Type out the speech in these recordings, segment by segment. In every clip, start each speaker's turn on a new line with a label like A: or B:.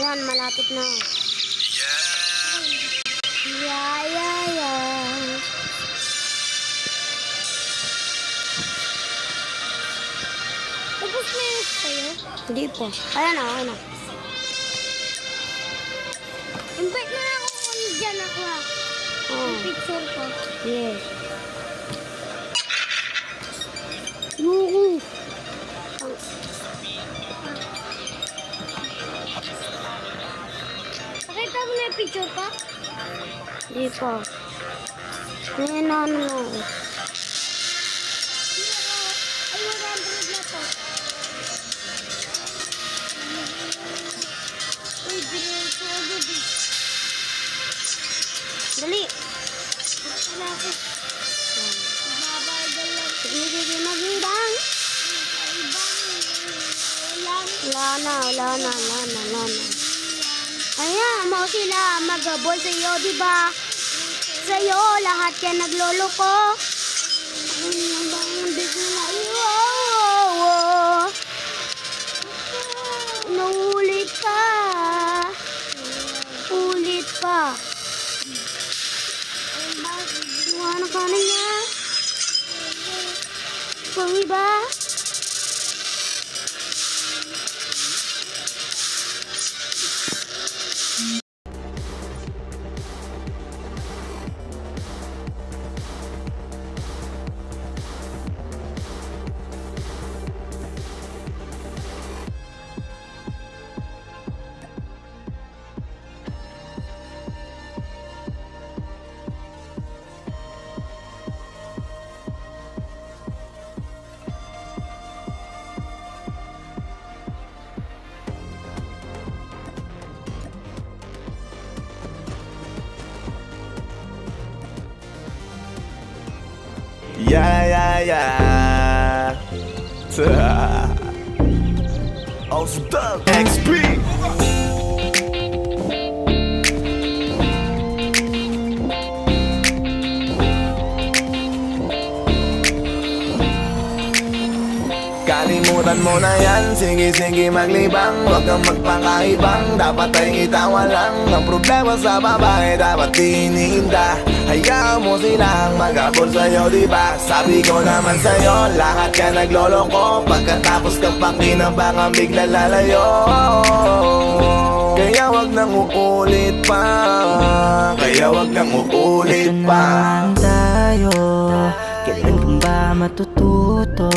A: Yan, malapit na. Yeah. Tapos na yun sa'yo? Hindi po. Ayan na. Invite mo na ako kung dyan ako ha. Yung picture ko. Yes. Yuhu. Pakita mo na yung picture ko? Hindi po. Ngayon ano. Ay, 100 na to. Uy, diretso agad eh. Dali. Wala ako. Mabagal lang. Sige, magbibang. Wala na. Ayan, mo sila magabol sa'yo, diba? Sa'yo, lahat yan nagloloko. Naulit pa. Ulit pa. Iwan ka na niya. Kami ba?
B: Yeah. Aus Doug XP. Kalimutan mo na yan, sige maglibang. Huwag kang magpakaibang, dapat ay itawa lang. Ang problema sa babae, dapat tinihinda. Hayaan mo silang magabol sa'yo, diba? Sabi ko naman sa'yo, lahat ka nagloloko. Pagkatapos kang pakinabang, bigla lalayo. Kaya wag nang uulit pa.
C: Ito naman tayo, kailan kang ba matututo?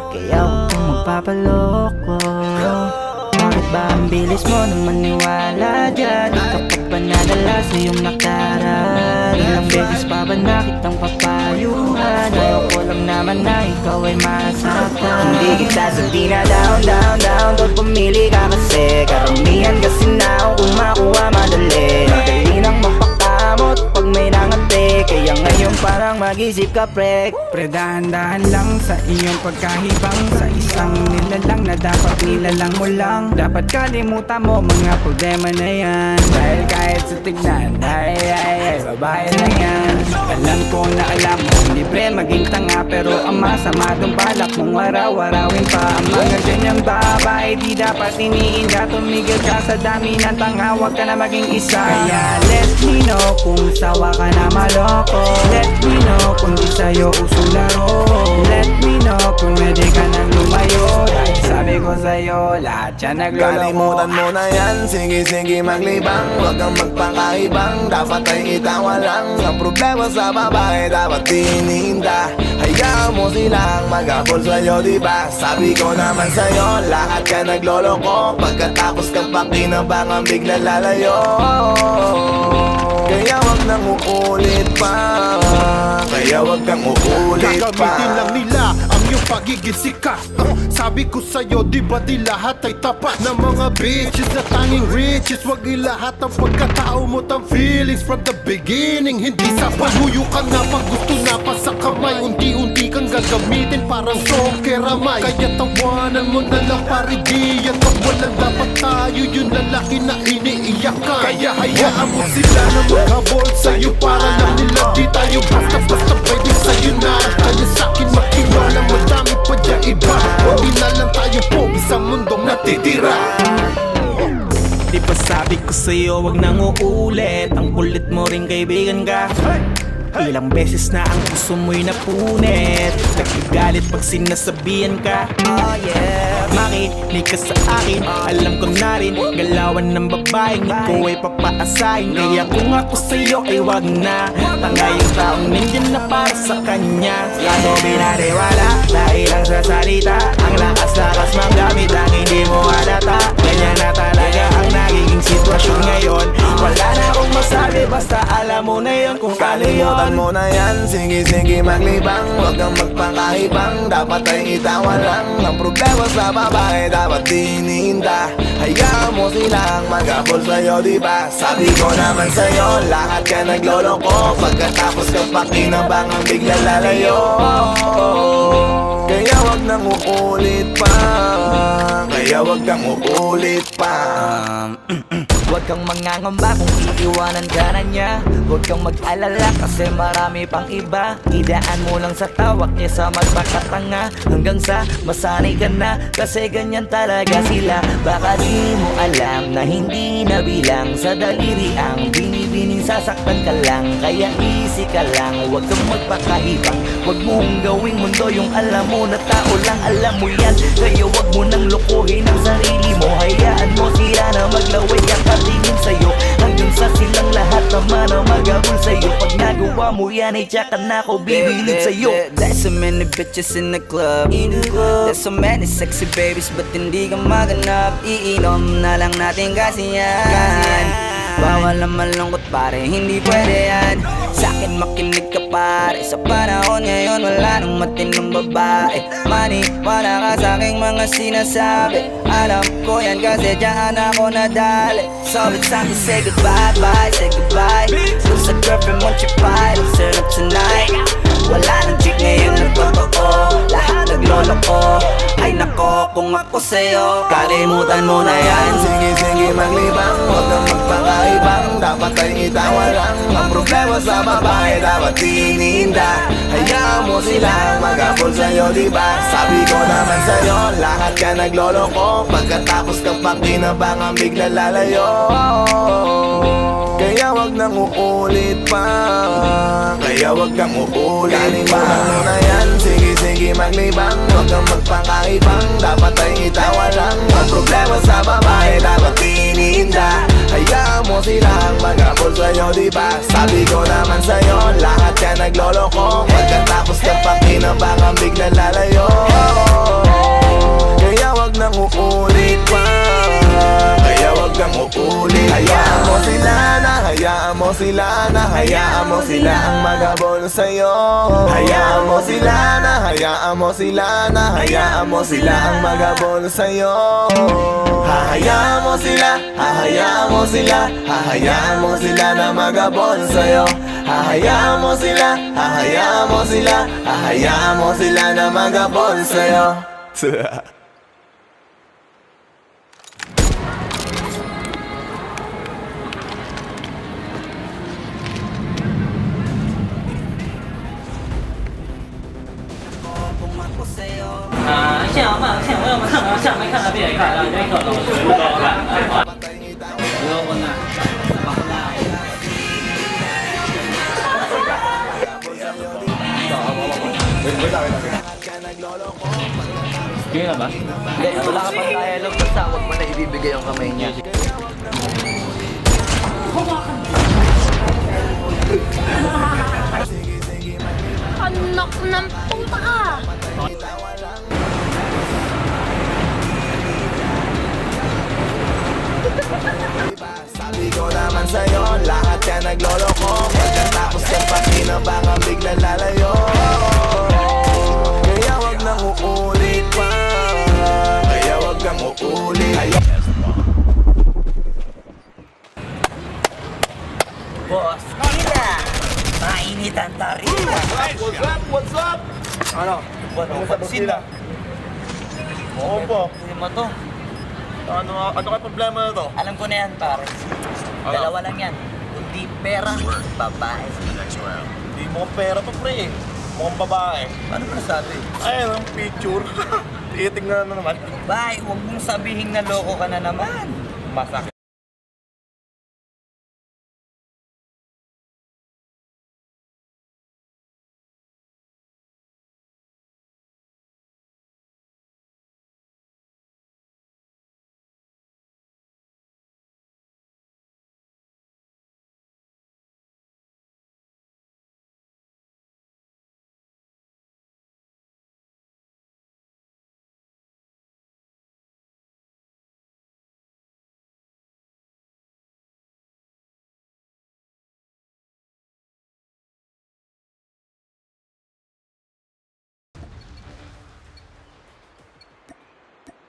C: Kaya huwag kang magpapaloko. Bakit ba ang bilis mo nang maniwala dyan? Di ka pa ba nadala sa iyong nakaraan? Ilang beses pa ba nakitang papayuhan? Ayoko lang naman na ikaw ay masaktan. Hindi kita sabi na down. Doon pumili ka kasi karamihan kasi na kung makuha madali. Madali nang mapakamot pag may nangante. Kaya ngayon parang mag-isip ka pre.
D: Dahan-dahan lang sa iyong pagkahibang. Sa isang nilalang na dapat nilalang mo lang. Dapat kalimutan mo mga problema na yan. Dahil kahit sa tignan, ay, babae lang yan. Alam ko na alam mo, libre maging tanga. Pero ang masama dong balak mong araw-arawin pa. Ang mga ganyang babae di dapat iniinda. Tumigil ka sa dami ng tanga, huwag ka na maging isa. Kaya let me know kung sawa ka na maloko. Let me know kung di sa'yo uso laro. Let me know kung pwede ka nang lumayo. Dahil sabi ko sa'yo, lahat yan nagloloko.
B: Kalimutan mo na yan, sige maglibang. Huwag kang magpakaibang, dapat ay itawa lang. Ang problema sa babae, dapat tinihinda. Hayaan mo silang magabol sa'yo, diba? Sabi ko naman sa'yo, lahat ka nagloloko. Pagkatapos kang pakinabang, bigla lalayo. Kaya wag nang uulit pa. Kaya wag kang uulit pa.
E: Gagamitin lang nila ang iyong pagiging sikat. Sabi ko sa'yo, di ba di lahat ay tapat na mga bitches na tanging riches. Wag ilahat ang pagkatao mo tang feelings from the beginning. Hindi sapat, huyo ka na pag gusto na pa sa kamay. Unti-unti kang gagamitin parang sokeramay. Kaya tawanan mo na lang paridiyan. Pag walang dapat tayo, yun lalaki na iniiyakan. Kaya hayaan mo sila na maghabol sa'yo. Para lang nila di tayo basta-basta pwede sa'yo na. Kaya sa'kin makiwala, madami pa dyan iba. Hindi na lang tayo po, isa sa mundong natitira.
D: Di ba sabi ko sa'yo wag nang uulit? Ang kulit mo rin kaibigan ka. Ilang beses na ang puso mo'y napunit. Nagagalit pag sinasabihan ka. Oh yeah, makinig ka sa akin. Alam ko na rin galawan ng babaeng ikaw ay papaasahin. Kaya kung ako sa'yo ay wag na. Tanga yung taong nandyan na para sa kanya. Kaso binariwala dahil lang sa salita. Ang lakas-lakas magamit ang hindi mo halata. Ganyan na talaga ang nagiging sitwasyon ngayon. Wala na akong masabi basta alam mo na yun kung paano yun.
B: Kalimutan mo na yan, sige maglibang. Huwag kang magpakahibang, dapat ay itawa lang. Ang problema sa babae, dapat dinihinda. Hayaan mo silang mag-abol sa'yo, diba? Sabi ko naman sa'yo, lahat ka nagloloko. Pagkatapos ka pakinabang ang bigla lalayo. Kaya wag nang uulit pa. Kaya wag kang uulit pa.
C: Huwag kang mangangamba kung iiwanan ka na niya. Huwag kang mag-alala kasi marami pang iba. Idaan mo lang sa tawak niya sa magpakatanga. Hanggang sa masanay ka na kasi ganyan talaga sila. Baka di mo alam na hindi na bilang sa daliri ang binibining sasaktan ka lang. Kaya easy ka lang, huwag kang magpakahibang. Huwag mong gawing mundo yung alam mo na tao lang alam mo yan. Kaya huwag mo nang lokohin ang sarili mo. Hayaan mo sila na maglaway ang patingin sa'yo. Hanggang sa silang lahat naman ang mag-abol sa'yo. Pag nagawa mo yan ay tsaka na ako bibilid sa'yo.
F: There's so many bitches in the club. There's so many sexy babies but hindi ka maganap. Iinom na lang natin kasi yan. Bawal na malungkot pare, hindi pwede yan. Sa'kin makinig ka pare, sa panahon ngayon wala nang matinong babae. Maniwala ka sa'king mga sinasabi. Alam ko yan kasi dyan ako nadali. So it's time to say goodbye, bye, say goodbye. Kung sa girlfriend mo chipay, let's turn up tonight. Wala nang chick ngayon nagtotoo, lahat nagloloko. Ay nako, kung ako sa'yo, kalimutan mo na yan.
B: Sige maglibang, huwag kang magpakaibang. Dapat ay itawa lang. Ang problema sa babae, dapat dinihinda. Hayaan mo sila mag-abol sa'yo, diba? Sabi ko naman sa'yo, lahat ka nagloloko. Pagkatapos ka pakinabang ang bigla lalayo. Kaya wag nang uulit pa. Kaya wag kang uulit. Kalimutan mo na yan, sige maglibang. Huwag kang magpakaibang, dapat ay itawa lang. Ang problema sa babae, dapat dinihinda. Hayaan mo silang mag-abol sa'yo, diba? Sabi ko naman sa'yo, lahat ka nagloloko. Pagkatapos ka pakinabang ang bigla lalayo. Kaya wag nang uulit pa. Kaya wag kang uulit. Hayaan mo sila na, hayaan mo sila na, hayaan mo sila ang mag-abol sa'yo. Hayaan mo sila na, hayaan mo sila na, hayaan mo sila ang mag-abol sa'yo. Hahayaan mo sila, hahayaan mo sila, hahayaan mo sila na mag-abol sa'yo. Hahayaan mo sila, hahayaan mo sila, hahayaan mo sila na mag-abol sa'yo.
F: Kung ako sa'yo,
G: 现在慢，现在我要么看到下面看到别人看，然后这个东西不高看，不要问呐。 Kaya ba?
C: Hindi, wala ka pang dialogue basta huwag mo na ibibigay yung kamay niya.
A: Anak ng puta ka!
B: Sabi ko naman sa'yo, lahat ka nagloloko. Pagkatapos ka pakinabang ang bigla lalayo. Kaya wag nang uulit pa. Kaya wag kang uulit.
C: Boss, tira! Mainit ang tarila!
E: What's up?
C: Ano? Pansin na.
E: Oo po.
C: Hindi mo to.
E: Ano ka problema na to?
C: Alam ko na yan, pare. Dalawa lang yan. Kundi pera, babae.
E: Hindi mo pera to pre. Mukhang babae.
C: Ano ba nasabi?
E: Ayun ang picture.
B: Titingnan na naman.
F: Bay, huwag mong sabihin na loko ka na naman.
B: Masakit.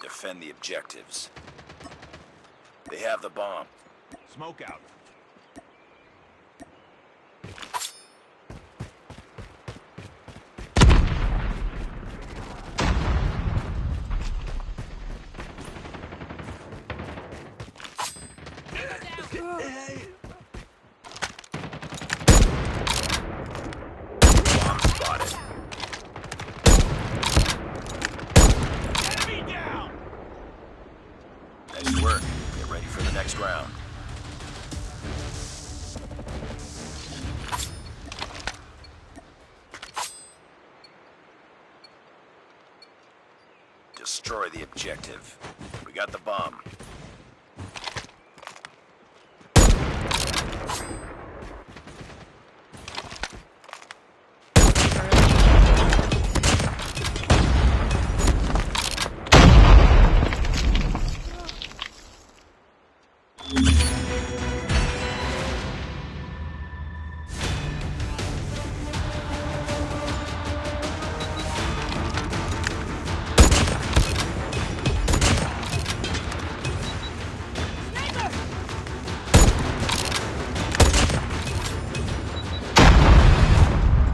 H: Defend the objectives. They have the bomb.
E: Smoke out.
H: Bomb spotted. Nice work. Get ready for the next round. Destroy the objective. We got the bomb.